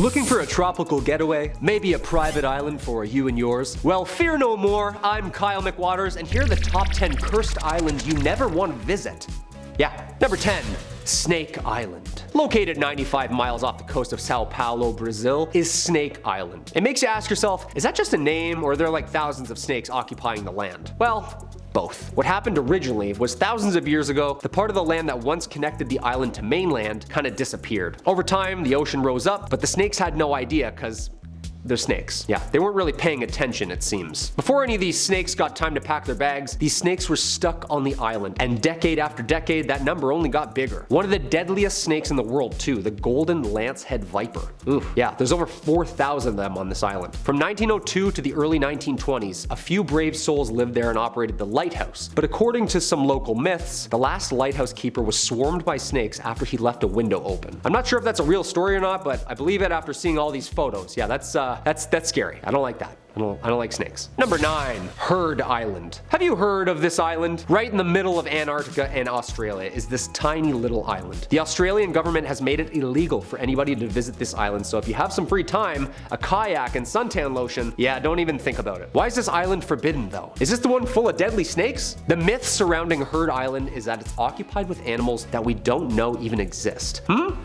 Looking for a tropical getaway? Maybe a private island for you and yours? Well, fear no more. I'm Kyle McWaters, and here are the top 10 cursed islands you never want to visit. Yeah, number 10. Snake Island. Located 95 miles off the coast of Sao Paulo, Brazil, is Snake Island. It makes you ask yourself, is that just a name, or are there like thousands of snakes occupying the land? Well, both. What happened originally was thousands of years ago, the part of the land that once connected the island to mainland kind of disappeared. Over time, the ocean rose up, but the snakes had no idea because they're snakes. Yeah, they weren't really paying attention, it seems. Before any of these snakes got time to pack their bags, these snakes were stuck on the island, and decade after decade, that number only got bigger. One of the deadliest snakes in the world too, the golden lancehead viper. Oof. Yeah, there's over 4,000 of them on this island. From 1902 to the early 1920s, a few brave souls lived there and operated the lighthouse. But according to some local myths, the last lighthouse keeper was swarmed by snakes after he left a window open. I'm not sure if that's a real story or not, but I believe it after seeing all these photos. Yeah, that's scary. I don't like that. I don't like snakes. Number 9. Rhode Island. Have you heard of this island? Right in the middle of Antarctica and Australia is this tiny little island. The Australian government has made it illegal for anybody to visit this island, so if you have some free time, a kayak and suntan lotion, yeah, don't even think about it. Why is this island forbidden though? Is this the one full of deadly snakes? The myth surrounding Rhode Island is that it's occupied with animals that we don't know even exist.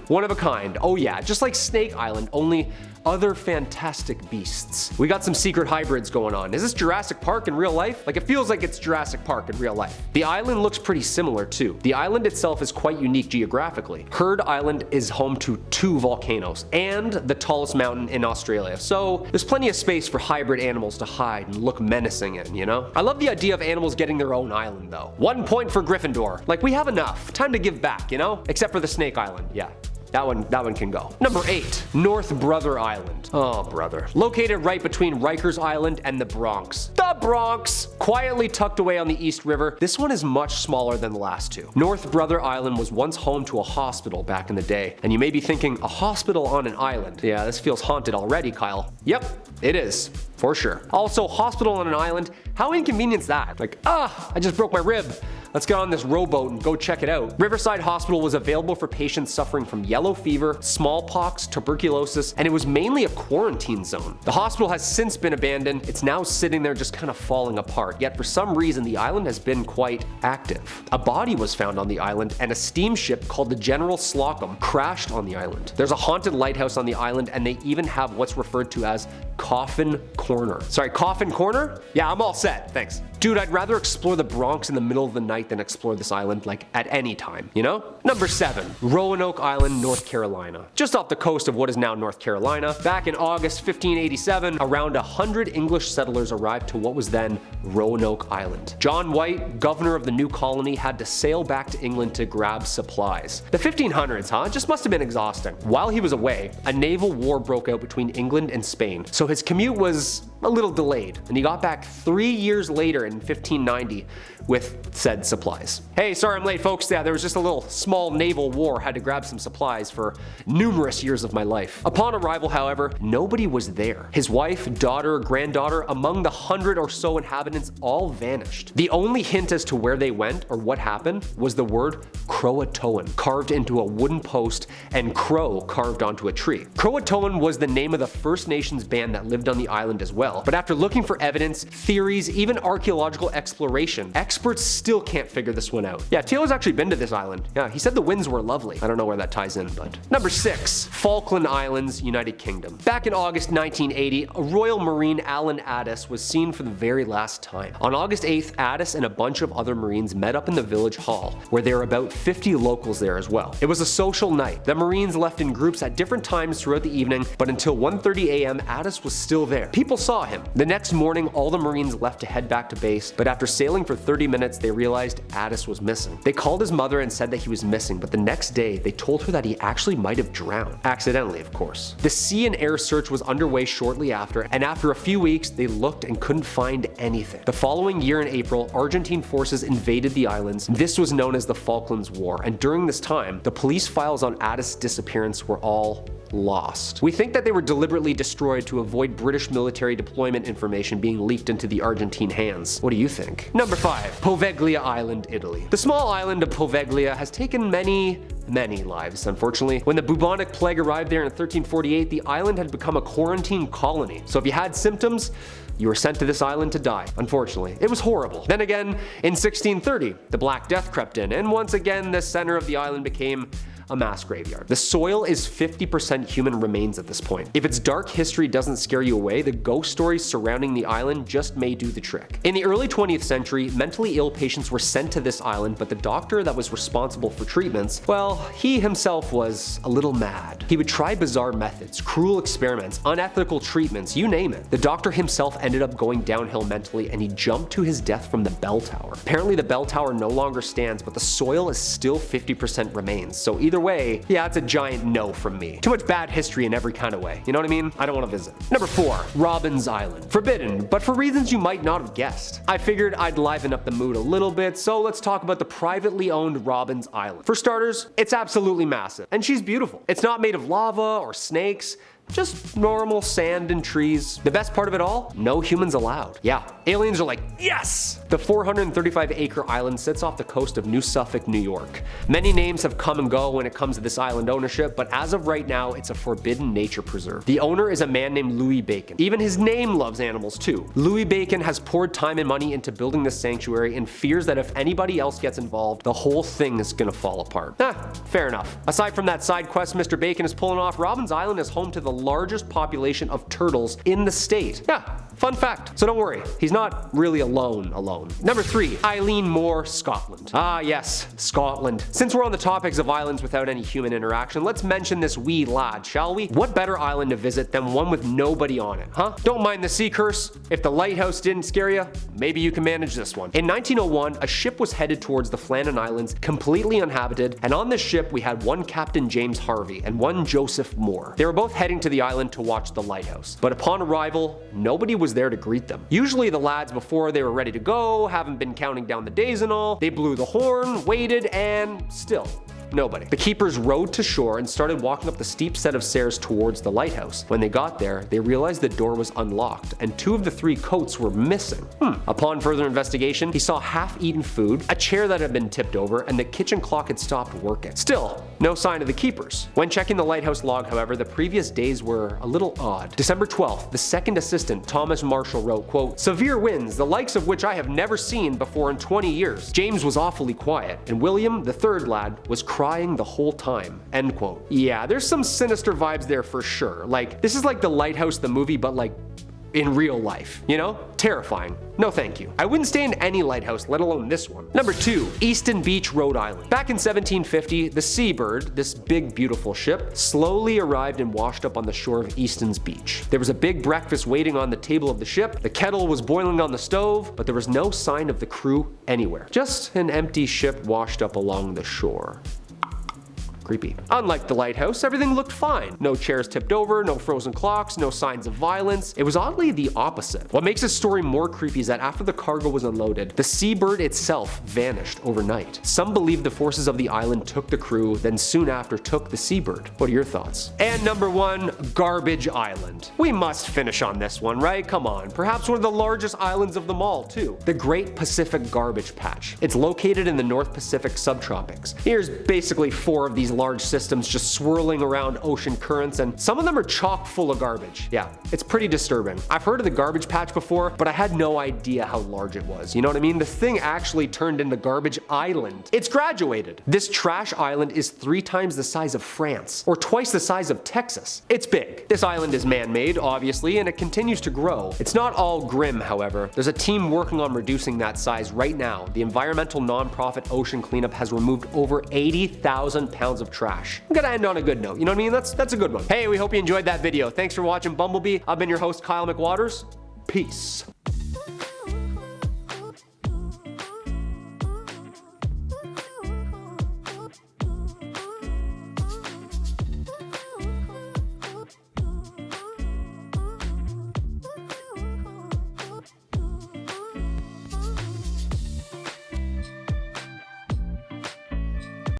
One of a kind. Oh yeah, just like Snake Island, only other fantastic beasts. We got some secret hybrids going on. Is this Jurassic Park in real life? Like, it feels like it's Jurassic Park in real life. The island looks pretty similar too. The island itself is quite unique geographically. Rhode Island is home to 2 volcanoes and the tallest mountain in Australia, so there's plenty of space for hybrid animals to hide and look menacing in, you know? I love the idea of animals getting their own island though. 1 point for Gryffindor. Like, we have enough. Time to give back, you know? Except for the Snake Island, yeah. That one can go. Number 8. North Brother Island. Oh, brother. Located right between Rikers Island and the Bronx. The Bronx! Quietly tucked away on the East River, this one is much smaller than the last 2. North Brother Island was once home to a hospital back in the day, and you may be thinking, a hospital on an island? Yeah, this feels haunted already, Kyle. Yep, it is. For sure. Also, hospital on an island, how inconvenient is that? Like, I just broke my rib. Let's get on this rowboat and go check it out. Riverside Hospital was available for patients suffering from yellow fever, smallpox, tuberculosis, and it was mainly a quarantine zone. The hospital has since been abandoned. It's now sitting there just kind of falling apart, yet for some reason the island has been quite active. A body was found on the island, and a steamship called the General Slocum crashed on the island. There's a haunted lighthouse on the island, and they even have what's referred to as Coffin Corner. Sorry, Coffin Corner? Yeah, I'm all set, thanks. Dude, I'd rather explore the Bronx in the middle of the night than explore this island, like, at any time, you know? Number 7. Roanoke Island, North Carolina. Just off the coast of what is now North Carolina, back in August 1587, around 100 English settlers arrived to what was then Roanoke Island. John White, governor of the new colony, had to sail back to England to grab supplies. The 1500s, huh? Just must have been exhausting. While he was away, a naval war broke out between England and Spain, so his commute was a little delayed, and he got back 3 years later in 1590 with said supplies. Hey, sorry I'm late, folks. Yeah, there was just a little small naval war. Had to grab some supplies for numerous years of my life. Upon arrival, however, nobody was there. His wife, daughter, granddaughter, among the 100 or so inhabitants, all vanished. The only hint as to where they went or what happened was the word Croatoan carved into a wooden post and crow carved onto a tree. Croatoan was the name of the First Nations band that lived on the island as well. But after looking for evidence, theories, even archaeological exploration, experts still can't figure this one out. Yeah, Teal's actually been to this island. Yeah, he said the winds were lovely. I don't know where that ties in, but. Number 6. Falkland Islands, United Kingdom. Back in August 1980, a Royal Marine Alan Addis was seen for the very last time. On August 8th, Addis and a bunch of other Marines met up in the village hall, where there were about 50 locals there as well. It was a social night. The Marines left in groups at different times throughout the evening, but until 1:30 a.m., Addis was still there. People saw him. The next morning, all the Marines left to head back to base, but after sailing for 30 minutes, they realized Addis was missing. They called his mother and said that he was missing, but the next day, they told her that he actually might have drowned. Accidentally, of course. The sea and air search was underway shortly after, and after a few weeks, they looked and couldn't find anything. The following year in April, Argentine forces invaded the islands. This was known as the Falklands War, and during this time, the police files on Addis' disappearance were all lost. We think that they were deliberately destroyed to avoid British military deployment information being leaked into the Argentine hands. What do you think? Number 5. Poveglia Island, Italy. The small island of Poveglia has taken many lives, unfortunately. When the bubonic plague arrived there in 1348, the island had become a quarantine colony. So if you had symptoms, you were sent to this island to die. Unfortunately, it was horrible. Then again, in 1630, the Black Death crept in, and once again, the center of the island became a mass graveyard. The soil is 50% human remains at this point. If its dark history doesn't scare you away, the ghost stories surrounding the island just may do the trick. In the early 20th century, mentally ill patients were sent to this island, but the doctor that was responsible for treatments, well, he himself was a little mad. He would try bizarre methods, cruel experiments, unethical treatments, you name it. The doctor himself ended up going downhill mentally, and he jumped to his death from the bell tower. Apparently the bell tower no longer stands, but the soil is still 50% remains, so either way, yeah, it's a giant no from me. Too much bad history in every kind of way. You know what I mean? I don't want to visit. Number 4. Robins Island. Forbidden, but for reasons you might not have guessed. I figured I'd liven up the mood a little bit, so let's talk about the privately owned Robins Island. For starters, it's absolutely massive, and she's beautiful. It's not made of lava or snakes, just normal sand and trees. The best part of it all? No humans allowed. Yeah, aliens are like, yes! The 435-acre island sits off the coast of New Suffolk, New York. Many names have come and go when it comes to this island ownership, but as of right now, it's a forbidden nature preserve. The owner is a man named Louis Bacon. Even his name loves animals too. Louis Bacon has poured time and money into building this sanctuary and fears that if anybody else gets involved, the whole thing is gonna fall apart. Fair enough. Aside from that side quest Mr. Bacon is pulling off, Robins Island is home to the largest population of turtles in the state. Yeah, fun fact. So don't worry, he's not really alone. Number 3, Eilean Mor, Scotland. Ah yes, Scotland. Since we're on the topics of islands without any human interaction, let's mention this wee lad, shall we? What better island to visit than one with nobody on it, huh? Don't mind the sea curse. If the lighthouse didn't scare you, maybe you can manage this one. In 1901, a ship was headed towards the Falkland Islands, completely uninhabited, and on this ship we had one Captain James Harvey and one Joseph Moore. They were both heading to the island to watch the lighthouse. But upon arrival, nobody was there to greet them. Usually the lads, before they were ready to go, haven't been counting down the days and all, they blew the horn, waited, and still nobody. The keepers rowed to shore and started walking up the steep set of stairs towards the lighthouse. When they got there, they realized the door was unlocked and 2 of the 3 coats were missing. Upon further investigation, he saw half-eaten food, a chair that had been tipped over, and the kitchen clock had stopped working. Still, no sign of the keepers. When checking the lighthouse log, however, the previous days were a little odd. December 12th, the second assistant, Thomas Marshall, wrote, quote, "Severe winds, the likes of which I have never seen before in 20 years. James was awfully quiet, and William, the 3rd lad, was crying the whole time," end quote. Yeah, there's some sinister vibes there for sure. Like, this is like The Lighthouse the movie, but like in real life, you know? Terrifying. No thank you. I wouldn't stay in any lighthouse, let alone this one. Number 2, Easton Beach, Rhode Island. Back in 1750, the Seabird, this big beautiful ship, slowly arrived and washed up on the shore of Easton's Beach. There was a big breakfast waiting on the table of the ship, the kettle was boiling on the stove, but there was no sign of the crew anywhere. Just an empty ship washed up along the shore. Creepy. Unlike the lighthouse, everything looked fine. No chairs tipped over, no frozen clocks, no signs of violence. It was oddly the opposite. What makes this story more creepy is that after the cargo was unloaded, the Seabird itself vanished overnight. Some believe the forces of the island took the crew, then soon after took the Seabird. What are your thoughts? And number 1, Garbage Island. We must finish on this one, right? Come on. Perhaps one of the largest islands of them all, too. The Great Pacific Garbage Patch. It's located in the North Pacific subtropics. Here's basically 4 of these large systems just swirling around ocean currents, and some of them are chock full of garbage. Yeah, it's pretty disturbing. I've heard of the garbage patch before, but I had no idea how large it was. You know what I mean? The thing actually turned into Garbage Island. It's graduated. This trash island is 3 times the size of France, or twice the size of Texas. It's big. This island is man-made, obviously, and it continues to grow. It's not all grim, however. There's a team working on reducing that size right now. The environmental nonprofit Ocean Cleanup has removed over 80,000 pounds of trash. I'm gonna end on a good note, you know what I mean? That's a good one. Hey, we hope you enjoyed that video. Thanks for watching Bumblebee. I've been your host, Kyle McWaters. Peace.